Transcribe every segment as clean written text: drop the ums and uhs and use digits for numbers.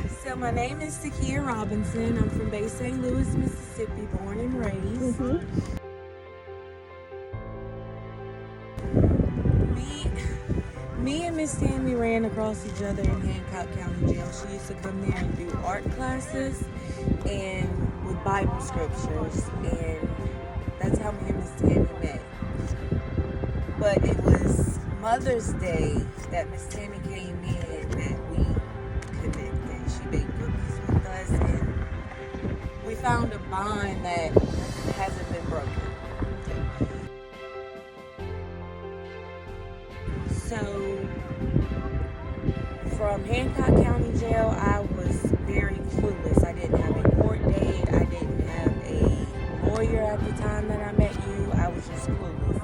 So my name is Takia Robinson. I'm from Bay St. Louis, Mississippi, born and raised. Me, me and Miss Tammy ran across each other in Hancock County Jail. She used to come there and do art classes and with Bible scriptures, and that's how me and Miss Tammy met. But it was Mother's Day that Miss Tammy came in that we connected. She baked cookies with us, and we found a bond that hasn't been broken. So, from Hancock County Jail, I was very clueless. I didn't have a court date. I didn't have a lawyer at the time that I met you. I was just clueless.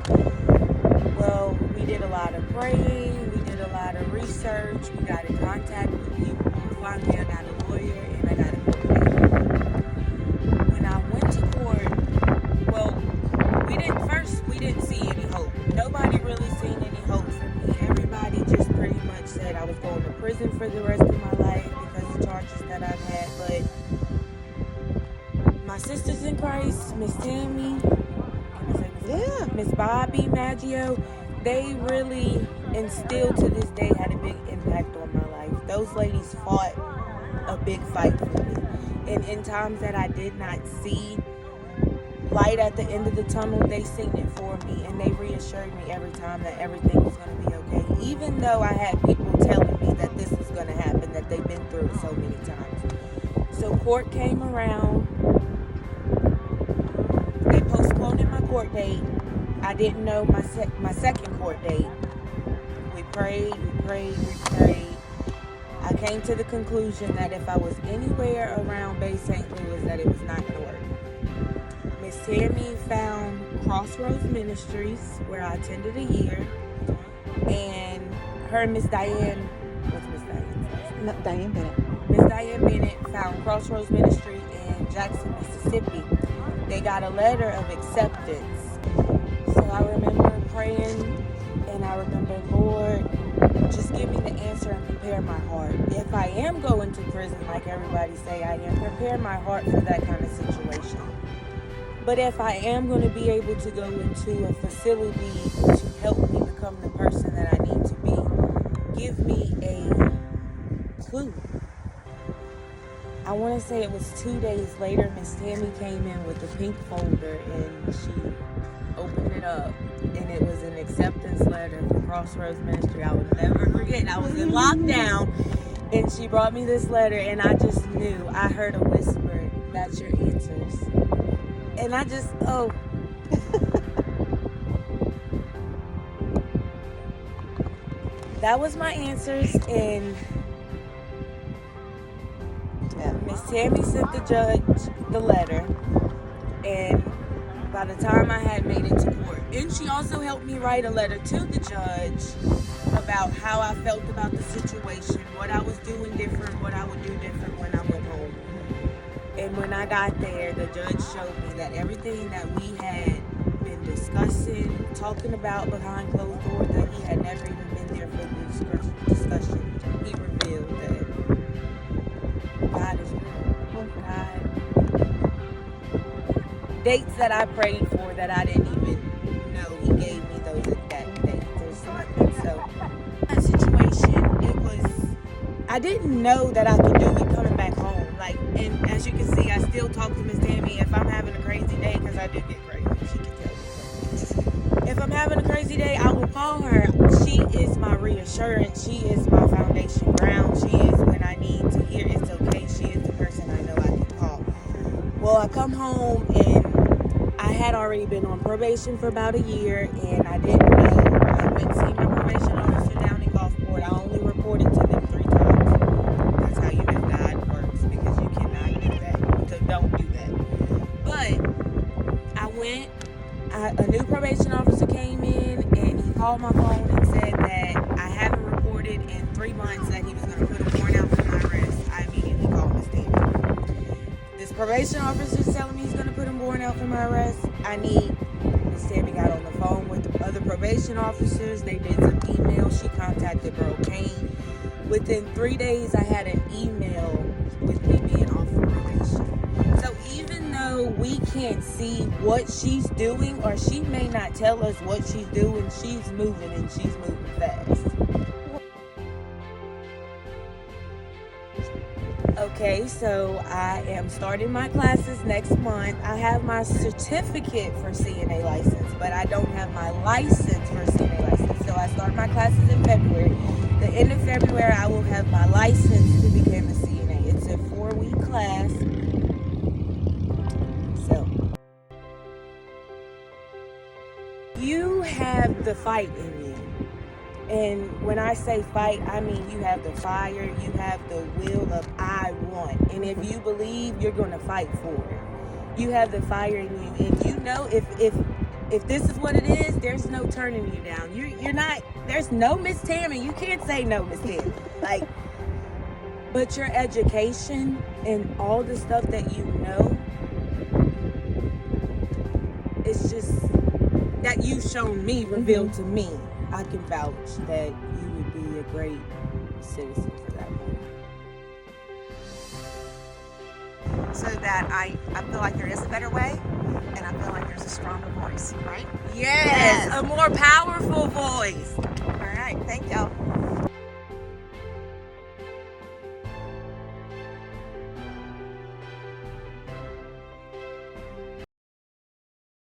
Well, we did a lot of praying. We did a lot of research. We got in contact with people. Finally, I got a lawyer and I got a court date. When I went to court, well, we didn't see any hope. Nobody really seen any hope for me. Everybody just pretty much said I was going to prison for the rest of my life because of charges that I've had. But my sisters in Christ, Miss Tammy, Miss Bobby Maggio, they really, and still to this day, had a big impact on my life. Those ladies fought a big fight for me. And in times that I did not see light at the end of the tunnel, they seen it for me, and they reassured me every time that everything was going to be okay. Even though I had people telling me that this was going to happen, that they've been through it so many times. So court came around. They postponed my court date. I didn't know my second court date. We prayed. I came to the conclusion that if I was anywhere around Bay St. Louis, that it was not going to work. Miss Tammy found Crossroads Ministries, where I attended a year, and her and Miss Diane, what's Miss Diane's name? Diane Bennett. Miss Diane Bennett found Crossroads Ministry in Jackson, Mississippi. They got a letter of acceptance. So I remember praying, and I remember, Lord, just give me the answer and prepare my heart. If I am going to prison, like everybody say I am, prepare my heart for that kind of situation. But if I am going to be able to go into a facility to help me become the person that I need to be, give me a clue. I want to say it was 2 days later, Miss Tammy came in with a pink folder, and she opened it up, and it was an acceptance letter for Crossroads Ministry. I would never forget. I was in lockdown, and she brought me this letter, and I just knew. I heard a whisper, "That's your answers." And I just, that was my answers. And Miss Tammy sent the judge the letter, and by the time I had made it to court, and she also helped me write a letter to the judge about how I felt about the situation, what I was doing different, what I would do different when I went home. And when I got there, the judge showed me that everything that we had been discussing, talking about behind closed doors, that he had never even been there for the discussion. He revealed that God is real. God. Dates that I prayed for that I didn't even know, he gave me those exact dates or something. So that situation, it was, I didn't know that I could do it coming back home. Like, and as you can see, I still talk to Miss Tammy if I'm having a crazy day, because I do get crazy. She can tell me. If I'm having a crazy day, I will call her. She is my reassurance. She is my foundation ground. She is when I need to hear it's okay. She is the person I know I can call. Well, I come home, and I had already been on probation for about a year, and I didn't know. I went to see my probation officer down in Gulfport. I only reported to them 3 times. That's how you know God works, because you cannot do that. So don't do that. But I went. A new probation officer came in, and he called my phone and said that I haven't reported in 3 months, that he was going to put a warrant out for my arrest. I immediately called Miss Tammy. This probation officer is telling me he's going to put a warrant out for my arrest. Miss Tammy got on the phone with the other probation officers. They did some emails. She contacted Bro Kane. Within 3 days, I had an email with me being off of probation. So even though we can't see what she's doing, or she may not tell us what she's doing, she's moving, and she's moving fast. Okay, so I am starting my classes next month. I have my certificate for CNA license, but I don't have my license for CNA license. So I start my classes in February. The end of February, I will have my license to become a CNA. It's a 4-week class. So you have the fight in you. And when I say fight, I mean you have the fire, you have the will of I want. And if you believe, you're going to fight for it. You have the fire in you. And you know if this is what it is, there's no turning you down. You're not, there's no Miss Tammy. You can't say no, Miss Tammy. Like, but your education and all the stuff that you know, it's just that you've shown me, revealed to me. I can vouch that you would be a great citizen for that moment. So that I feel like there is a better way, and I feel like there's a stronger voice, right? Yes, a more powerful voice. All right, thank y'all.